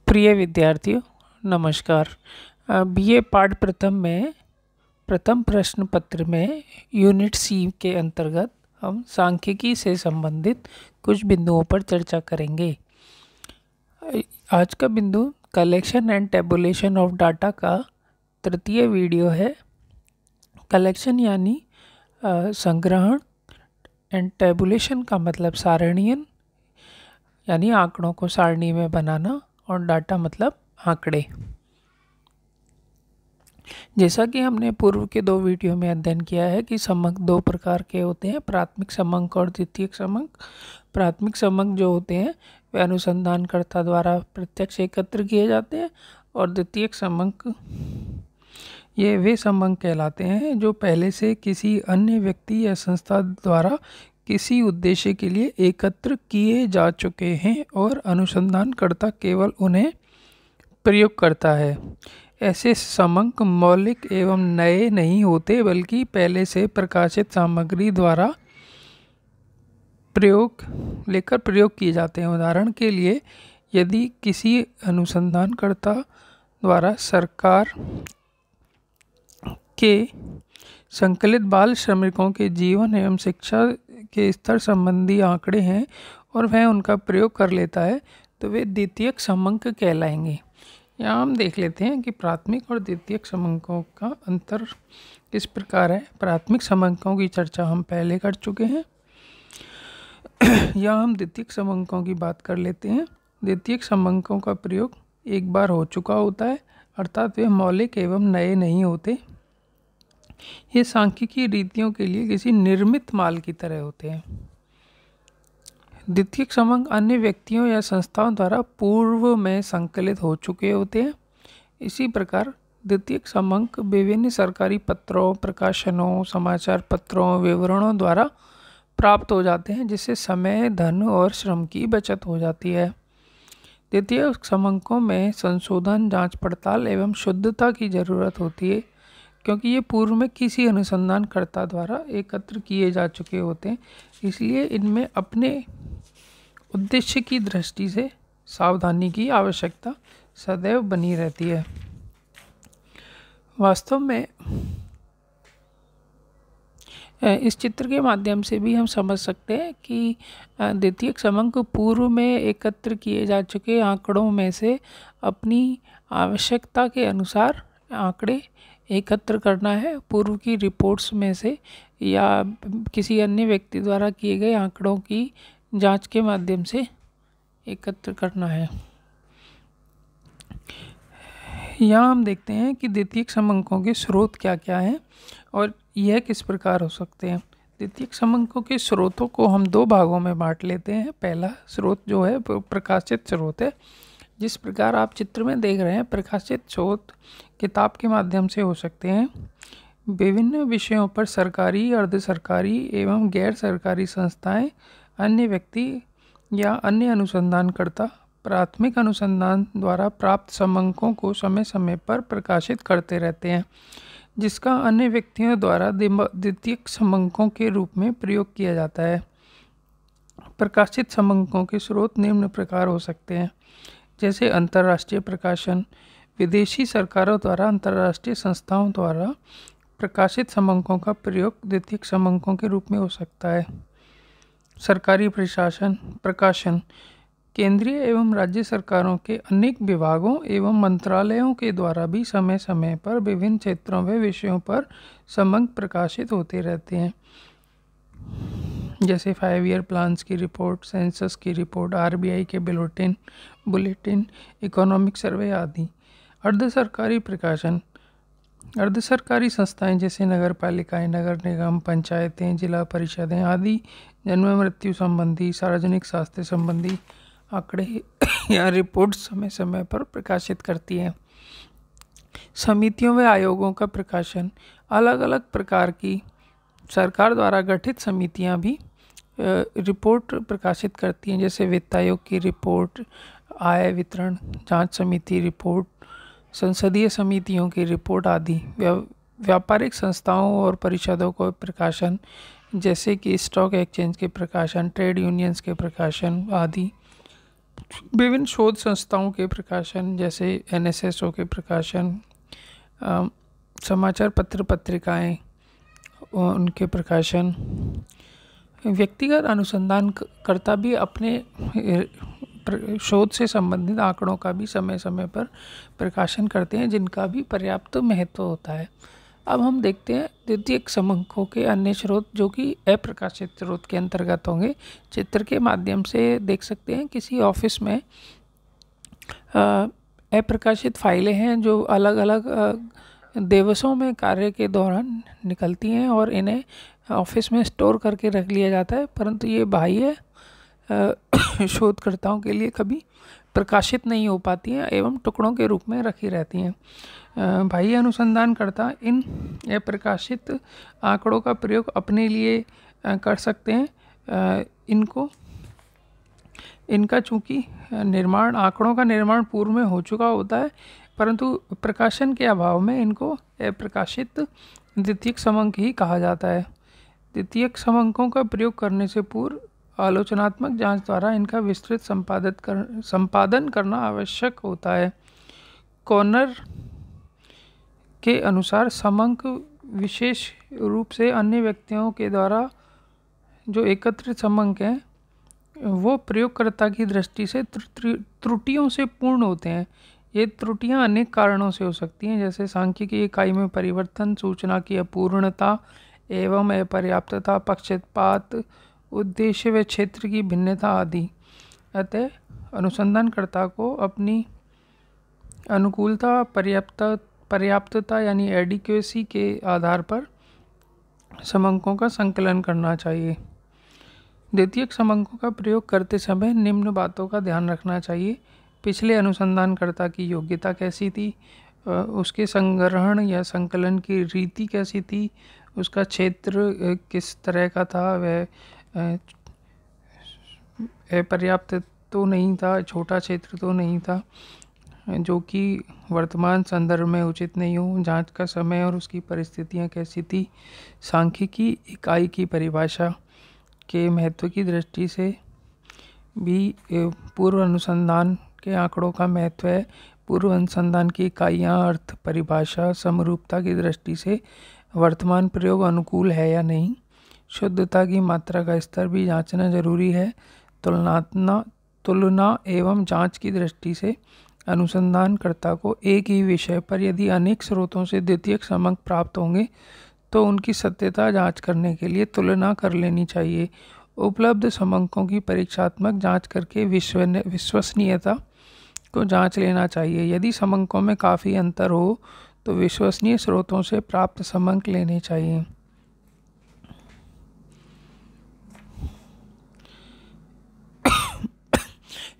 प्रिय विद्यार्थियों, नमस्कार। बीए पाठ प्रथम में प्रथम प्रश्न पत्र में यूनिट सी के अंतर्गत हम सांख्यिकी से संबंधित कुछ बिंदुओं पर चर्चा करेंगे। आज का बिंदु collection and tabulation of data का तृतीय वीडियो है। कलेक्शन यानी संग्रहण, एंड टेबुलेशन का मतलब सारणीयन यानी आंकड़ों को सारणी में बनाना, और डाटा मतलब आंकड़े। जैसा कि हमने पूर्व के दो वीडियो में अध्ययन किया है कि समंक दो प्रकार के होते हैं, प्राथमिक समंक और द्वितीयक समंक। प्राथमिक समंक जो होते हैं वे अनुसंधानकर्ता द्वारा प्रत्यक्ष एकत्र किए जाते हैं, और द्वितीयक समंक ये वे समंक कहलाते हैं जो पहले से किसी अन्य व्यक्ति या संस्था द्वारा किसी उद्देश्य के लिए एकत्र किए जा चुके हैं और अनुसंधानकर्ता केवल उन्हें प्रयोग करता है। ऐसे समंक मौलिक एवं नए नहीं होते, बल्कि पहले से प्रकाशित सामग्री द्वारा प्रयोग किए जाते हैं। उदाहरण के लिए, यदि किसी अनुसंधानकर्ता द्वारा सरकार के संकलित बाल श्रमिकों के जीवन एवं शिक्षा के स्तर संबंधी आंकड़े हैं और वह उनका प्रयोग कर लेता है, तो वे द्वितीयक समंक कहलाएंगे। यहाँ हम देख लेते हैं कि प्राथमिक और द्वितीयक समंकों का अंतर किस प्रकार है। प्राथमिक समंकों की चर्चा हम पहले कर चुके हैं। यहाँ हम द्वितीयक समंकों की बात कर लेते हैं। द्वितीयक समंकों का प्रयोग एक बार हो चुका होता है, अर्थात वे मौलिक एवं नए नहीं होते। ये सांख्यिकी रीतियों के लिए किसी निर्मित माल की तरह होते हैं। द्वितीयक समंक अन्य व्यक्तियों या संस्थाओं द्वारा पूर्व में संकलित हो चुके होते हैं। इसी प्रकार द्वितीयक समंक विभिन्न सरकारी पत्रों, प्रकाशनों, समाचार पत्रों, विवरणों द्वारा प्राप्त हो जाते हैं, जिससे समय, धन और श्रम की बचत हो जाती है। द्वितीयक समंकों में संशोधन, जांच पड़ताल एवं शुद्धता की जरूरत होती है, क्योंकि ये पूर्व में किसी अनुसंधानकर्ता द्वारा एकत्र किए जा चुके होते हैं। इसलिए इनमें अपने उद्देश्य की दृष्टि से सावधानी की आवश्यकता सदैव बनी रहती है। वास्तव में इस चित्र के माध्यम से भी हम समझ सकते हैं कि द्वितीयक समंक पूर्व में एकत्र किए जा चुके आंकड़ों में से अपनी आवश्यकता के अनुसार आंकड़े एकत्र करना है। पूर्व की रिपोर्ट्स में से या किसी अन्य व्यक्ति द्वारा किए गए आंकड़ों की जांच के माध्यम से एकत्र करना है। यहाँ हम देखते हैं कि द्वितीयक समंकों के स्रोत क्या क्या हैं और यह किस प्रकार हो सकते हैं। द्वितीयक समंकों के स्रोतों को हम दो भागों में बांट लेते हैं। पहला स्रोत जो है प्रकाशित स्रोत है। जिस प्रकार आप चित्र में देख रहे हैं, प्रकाशित स्रोत किताब के माध्यम से हो सकते हैं। विभिन्न विषयों पर सरकारी, अर्ध सरकारी एवं गैर सरकारी संस्थाएं, अन्य व्यक्ति या अन्य अनुसंधानकर्ता प्राथमिक अनुसंधान द्वारा प्राप्त समंकों को समय समय पर प्रकाशित करते रहते हैं, जिसका अन्य व्यक्तियों द्वारा द्वितीयक समंकों के रूप में प्रयोग किया जाता है। प्रकाशित समंकों के स्रोत निम्न प्रकार हो सकते हैं, जैसे अंतर्राष्ट्रीय प्रकाशन, विदेशी सरकारों द्वारा अंतर्राष्ट्रीय संस्थाओं द्वारा प्रकाशित समंकों का प्रयोग द्वितीयक समंकों के रूप में हो सकता है। सरकारी प्रकाशन, केंद्रीय एवं राज्य सरकारों के अनेक विभागों एवं मंत्रालयों के द्वारा भी समय समय पर विभिन्न क्षेत्रों व विषयों पर समंक प्रकाशित होते रहते हैं, जैसे 5 ईयर प्लान्स की रिपोर्ट, सेंसस की रिपोर्ट, आरबीआई के बुलेटिन, इकोनॉमिक सर्वे आदि। अर्ध सरकारी प्रकाशन, अर्ध सरकारी संस्थाएं जैसे नगर पालिकाएं, नगर निगम, पंचायतें, जिला परिषदें आदि जन्म मृत्यु संबंधी, सार्वजनिक स्वास्थ्य संबंधी आंकड़े या रिपोर्ट समय समय पर प्रकाशित करती हैं। समितियों व आयोगों का प्रकाशन, अलग अलग प्रकार की सरकार द्वारा गठित समितियां भी रिपोर्ट प्रकाशित करती हैं, जैसे वित्त आयोग की रिपोर्ट, आय वितरण जांच समिति रिपोर्ट, संसदीय समितियों की रिपोर्ट आदि। व्यापारिक संस्थाओं और परिषदों को प्रकाशन, जैसे कि स्टॉक एक्सचेंज के प्रकाशन, ट्रेड यूनियंस के प्रकाशन आदि। विभिन्न शोध संस्थाओं के प्रकाशन जैसे NSSO के प्रकाशन, समाचार पत्र पत्रिकाएं उनके प्रकाशन, व्यक्तिगत अनुसंधानकर्ता भी अपने शोध से संबंधित आंकड़ों का भी समय समय पर प्रकाशन करते हैं, जिनका भी पर्याप्त महत्व होता है। अब हम देखते हैं द्वितीयक समंकों के अन्य स्रोत जो कि अप्रकाशित स्रोत के अंतर्गत होंगे। चित्र के माध्यम से देख सकते हैं किसी ऑफिस में अप्रकाशित फाइलें हैं जो अलग अलग दिवसों में कार्य के दौरान निकलती हैं और इन्हें ऑफिस में स्टोर करके रख लिया जाता है, परंतु ये बाह्य शोधकर्ताओं के लिए कभी प्रकाशित नहीं हो पाती हैं एवं टुकड़ों के रूप में रखी रहती हैं। बाह्य अनुसंधानकर्ता इन अप्रकाशित आंकड़ों का प्रयोग अपने लिए कर सकते हैं। इनका चूँकि आंकड़ों का निर्माण पूर्व में हो चुका होता है, परंतु प्रकाशन के अभाव में इनको अप्रकाशित द्वितीयक समंक ही कहा जाता है। द्वितीयक समंकों का प्रयोग करने से पूर्व आलोचनात्मक जांच द्वारा इनका विस्तृत संपादन करना आवश्यक होता है। कॉर्नर के अनुसार समंक विशेष रूप से अन्य व्यक्तियों के द्वारा जो एकत्रित समंक हैं वो प्रयोगकर्ता की दृष्टि से त्रुटियों से पूर्ण होते हैं। ये त्रुटियां अनेक कारणों से हो सकती हैं, जैसे सांख्यिकी इकाई में परिवर्तन, सूचना की अपूर्णता एवं अपर्याप्तता, पक्षपात, उद्देश्य व क्षेत्र की भिन्नता आदि। अतः अनुसंधानकर्ता को अपनी अनुकूलता, पर्याप्तता यानी एडिक्वेसी के आधार पर समंकों का संकलन करना चाहिए। द्वितीयक समंकों का प्रयोग करते समय निम्न बातों का ध्यान रखना चाहिए। पिछले अनुसंधानकर्ता की योग्यता कैसी थी, उसके संग्रहण या संकलन की रीति कैसी थी, उसका क्षेत्र किस तरह का था, वह अपर्याप्त तो नहीं था, छोटा क्षेत्र तो नहीं था जो कि वर्तमान संदर्भ में उचित नहीं हो, जांच का समय और उसकी परिस्थितियां कैसी थी, सांख्यिकी इकाई की परिभाषा के महत्व की दृष्टि से भी पूर्व अनुसंधान के आंकड़ों का महत्व है। पूर्व अनुसंधान की इकाइयाँ, अर्थ, परिभाषा, समरूपता की दृष्टि से वर्तमान प्रयोग अनुकूल है या नहीं, शुद्धता की मात्रा का स्तर भी जांचना जरूरी है। तुलना एवं जांच की दृष्टि से अनुसंधानकर्ता को एक ही विषय पर यदि अनेक स्रोतों से द्वितीयक समंक प्राप्त होंगे तो उनकी सत्यता जांच करने के लिए तुलना कर लेनी चाहिए। उपलब्ध समंकों की परीक्षात्मक जांच करके विश्वसनीयता को जांच लेना चाहिए। यदि समंकों में काफ़ी अंतर हो तो विश्वसनीय स्रोतों से प्राप्त समंक लेने चाहिए।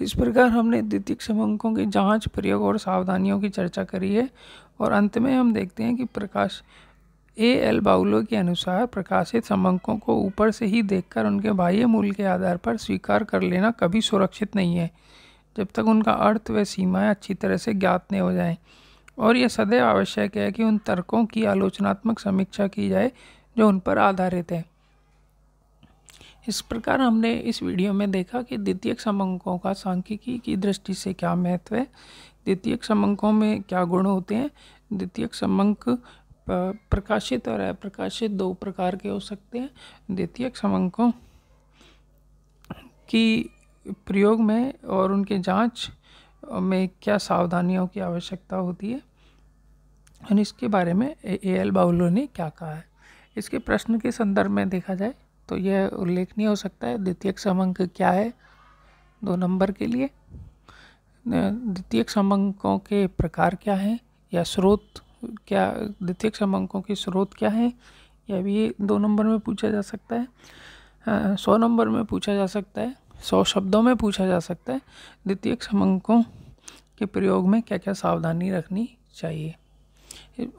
इस प्रकार हमने द्वितीयक समंकों की जांच, प्रयोग और सावधानियों की चर्चा करी है और अंत में हम देखते हैं कि A.L. बाउलो के अनुसार प्रकाशित समंकों को ऊपर से ही देखकर उनके बाह्य मूल्य के आधार पर स्वीकार कर लेना कभी सुरक्षित नहीं है, जब तक उनका अर्थ व सीमाएं अच्छी तरह से ज्ञात नहीं हो जाएं, और यह सदैव आवश्यक है कि उन तर्कों की आलोचनात्मक समीक्षा की जाए जो उन पर आधारित है। इस प्रकार हमने इस वीडियो में देखा कि द्वितीयक समंकों का सांख्यिकी की दृष्टि से क्या महत्व है, द्वितीयक समंकों में क्या गुण होते हैं। द्वितीयक समंक प्रकाशित और अप्रकाशित दो प्रकार के हो सकते हैं। द्वितीयक समंकों की प्रयोग में और उनके जांच में क्या सावधानियों की आवश्यकता होती है और इसके बारे में A.L. बाउलो ने क्या कहा है। इसके प्रश्न के संदर्भ में देखा जाए तो यह उल्लेखनीय हो सकता है द्वितीयक समंक क्या है 2 नंबर के लिए, द्वितीयक समंकों के प्रकार क्या हैं या स्रोत क्या, द्वितीयक समंकों के स्रोत क्या हैं, यह भी 2 नंबर में पूछा जा सकता है। 100 नंबर में पूछा जा सकता है, 100 शब्दों में पूछा जा सकता है द्वितीयक समंकों के प्रयोग में क्या क्या सावधानी रखनी चाहिए।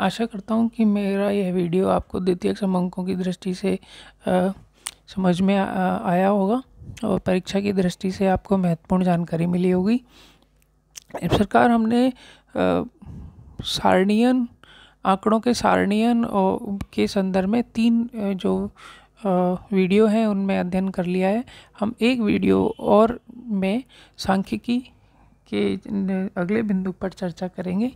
आशा करता हूँ कि मेरा यह वीडियो आपको द्वितीयक समंकों की दृष्टि से समझ में आया होगा और परीक्षा की दृष्टि से आपको महत्वपूर्ण जानकारी मिली होगी। इस प्रकार हमने सारणीयन आंकड़ों के सारणीयन और के संदर्भ में 3 जो वीडियो हैं उनमें अध्ययन कर लिया है। हम एक वीडियो और में सांख्यिकी के अगले बिंदु पर चर्चा करेंगे।